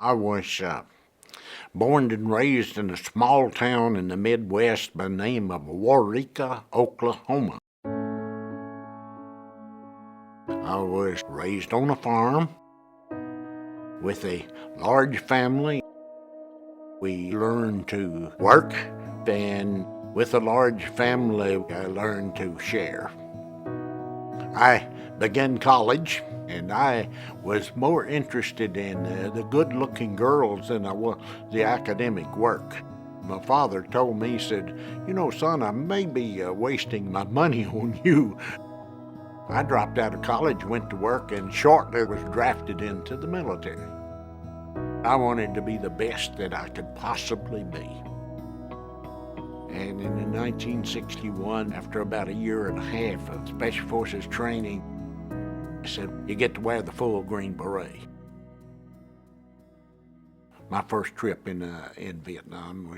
I was born and raised in a small town in the Midwest by the name of Waurika, Oklahoma. I was raised on a farm with a large family. We learned to work, and with a large family, I learned to share. I began college, and I was more interested in the good-looking girls than I was the academic work. My father told me, he said, "You know, son, I may be wasting my money on you." I dropped out of college, went to work, and shortly was drafted into the military. I wanted to be the best that I could possibly be. And in 1961, after about a year and a half of Special Forces training, I said, "You get to wear the full Green Beret." My first trip in Vietnam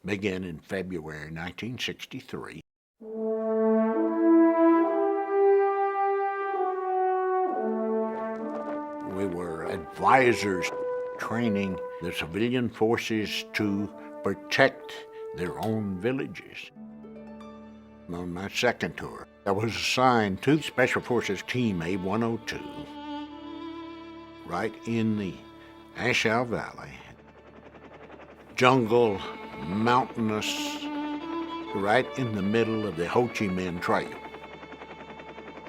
began in February 1963. We were advisors training the civilian forces to protect their own villages. On my second tour, I was assigned to Special Forces Team A-102, right in the A Shau Valley. Jungle, mountainous, right in the middle of the Ho Chi Minh Trail.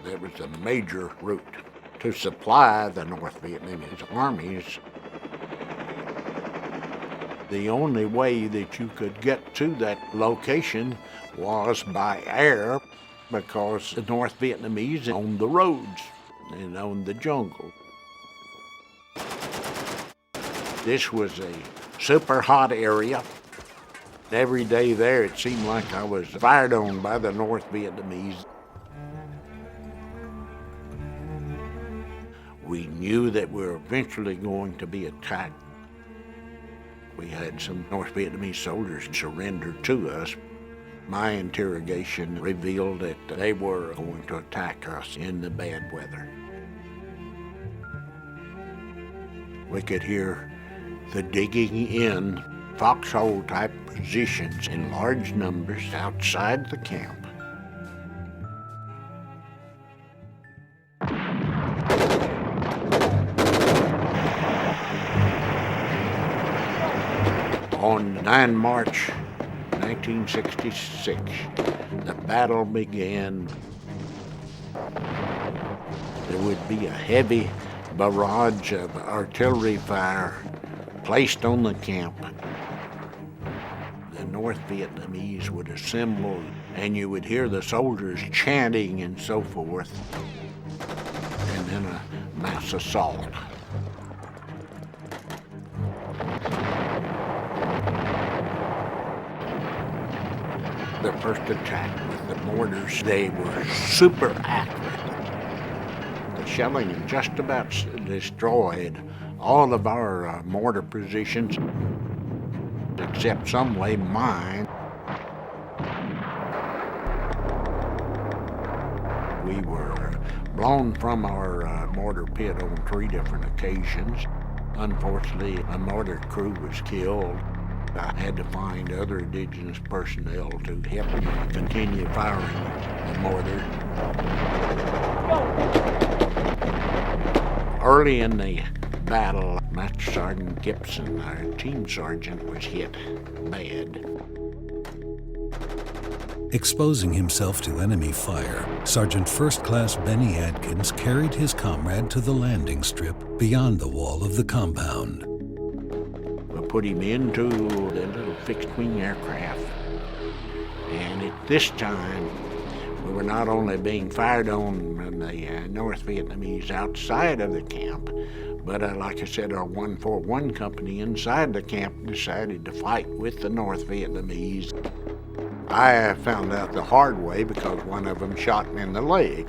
That was a major route to supply the North Vietnamese armies. The only way that you could get to that location was by air, because the North Vietnamese owned the roads and owned the jungle. This was a super hot area. Every day there it seemed like I was fired on by the North Vietnamese. We knew that we were eventually going to be attacked. We had some North Vietnamese soldiers surrender to us. My interrogation revealed that they were going to attack us in the bad weather. We could hear the digging in foxhole-type positions in large numbers outside the camp. On 9 March 1966, the battle began. There would be a heavy barrage of artillery fire placed on the camp. The North Vietnamese would assemble, and you would hear the soldiers chanting and so forth, and then a mass assault. The first attack with the mortars, they were super accurate. The shelling just about destroyed all of our mortar positions, except some way mine. We were blown from our mortar pit on 3 different occasions. Unfortunately, a mortar crew was killed. I had to find other indigenous personnel to help me continue firing the mortar. Early in the battle, Master Sergeant Gibson, our team sergeant, was hit bad. Exposing himself to enemy fire, Sergeant First Class Benny Adkins carried his comrade to the landing strip beyond the wall of the compound. We put him into the little fixed-wing aircraft, and at this time, we were not only being fired on by the North Vietnamese outside of the camp, but like I said, our 141 company inside the camp decided to fight with the North Vietnamese. I found out the hard way because one of them shot me in the leg.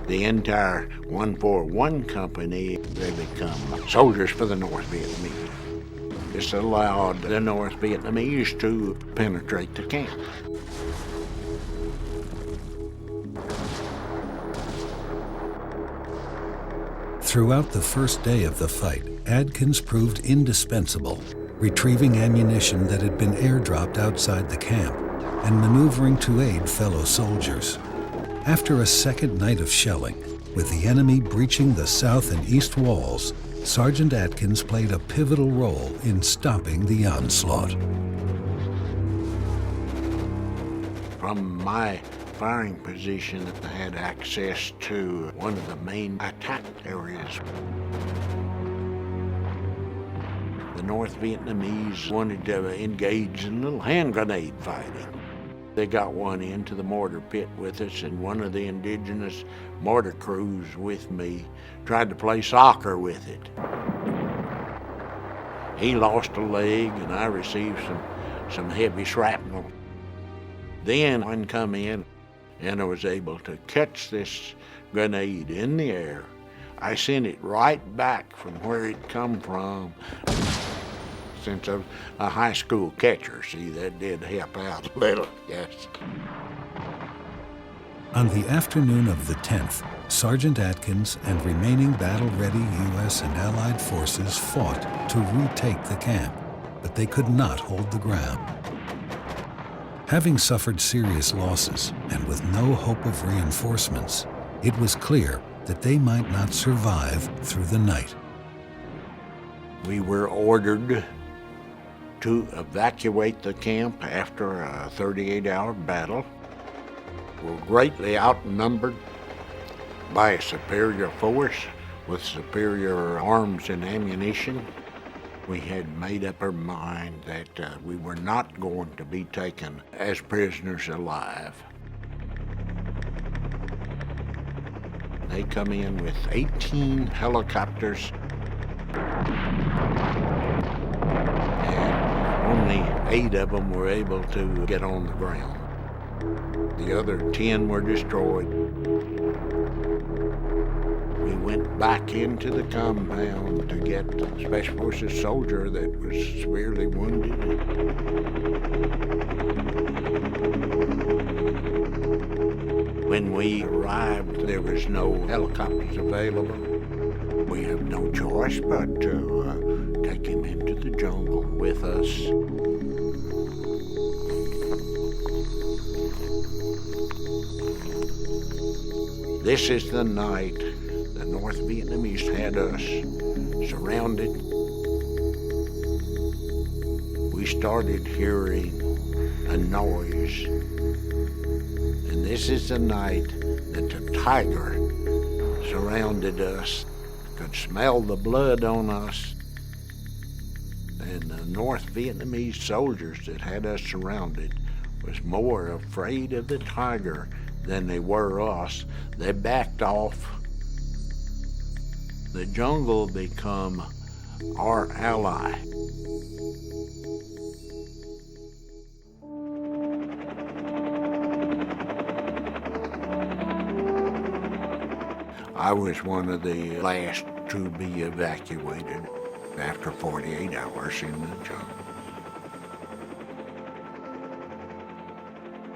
The entire 141 company, they become soldiers for the North Vietnamese. This allowed the North Vietnamese to penetrate the camp. Throughout the first day of the fight, Adkins proved indispensable, retrieving ammunition that had been airdropped outside the camp and maneuvering to aid fellow soldiers. After a second night of shelling, with the enemy breaching the south and east walls, Sergeant Atkins played a pivotal role in stopping the onslaught. From my firing position, I had access to one of the main attack areas. The North Vietnamese wanted to engage in a little hand grenade fighting. They got one into the mortar pit with us, and one of the indigenous mortar crews with me tried to play soccer with it. He lost a leg, and I received some heavy shrapnel. Then one come in, and I was able to catch this grenade in the air. I sent it right back from where it come from. Since I was a high school catcher, see, that did help out a little, yes. On the afternoon of the 10th, Sergeant Atkins and remaining battle-ready U.S. and Allied forces fought to retake the camp, but they could not hold the ground. Having suffered serious losses and with no hope of reinforcements, it was clear that they might not survive through the night. We were ordered to evacuate the camp after a 38-hour battle. We were greatly outnumbered by a superior force with superior arms and ammunition. We had made up our mind that we were not going to be taken as prisoners alive. They come in with 18 helicopters, only 8 of them were able to get on the ground. The other 10 were destroyed. We went back into the compound to get the Special Forces soldier that was severely wounded. When we arrived, there was no helicopters available. We have no choice but to take him into the jungle with us. This is the night the North Vietnamese had us surrounded. We started hearing a noise, and this is the night that the tiger surrounded us. Could smell the blood on us, and the North Vietnamese soldiers that had us surrounded was more afraid of the tiger than they were us. They backed off. The jungle become our ally. I was one of the last to be evacuated after 48 hours in the jungle.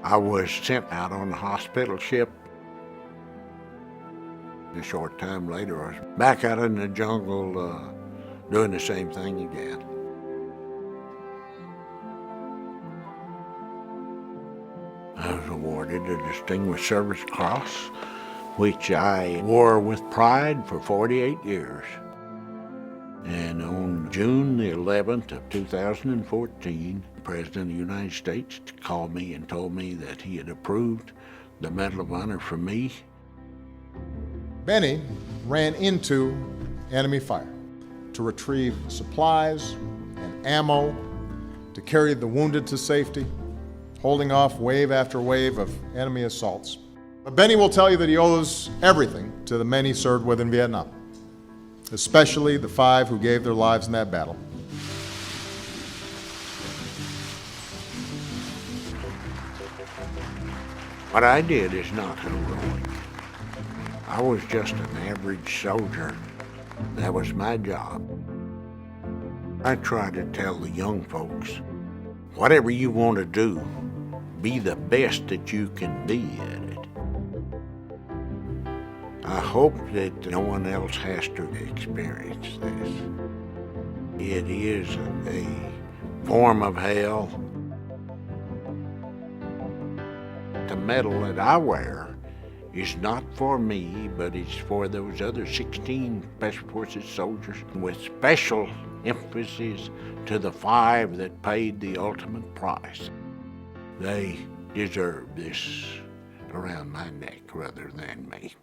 I was sent out on a hospital ship. A short time later, I was back out in the jungle doing the same thing again. I was awarded a Distinguished Service Cross, which I wore with pride for 48 years. And on June the 11th of 2014, the President of the United States called me and told me that he had approved the Medal of Honor for me. Benny ran into enemy fire to retrieve supplies and ammo, to carry the wounded to safety, holding off wave after wave of enemy assaults. But Benny will tell you that he owes everything to the men he served with in Vietnam, especially the 5 who gave their lives in that battle. What I did is not heroic. I was just an average soldier. That was my job. I try to tell the young folks, whatever you want to do, be the best that you can be at it. I hope that no one else has to experience this. It is a form of hell. The medal that I wear is not for me, but it's for those other 16 Special Forces soldiers, with special emphasis to the 5 that paid the ultimate price. They deserve this around my neck rather than me.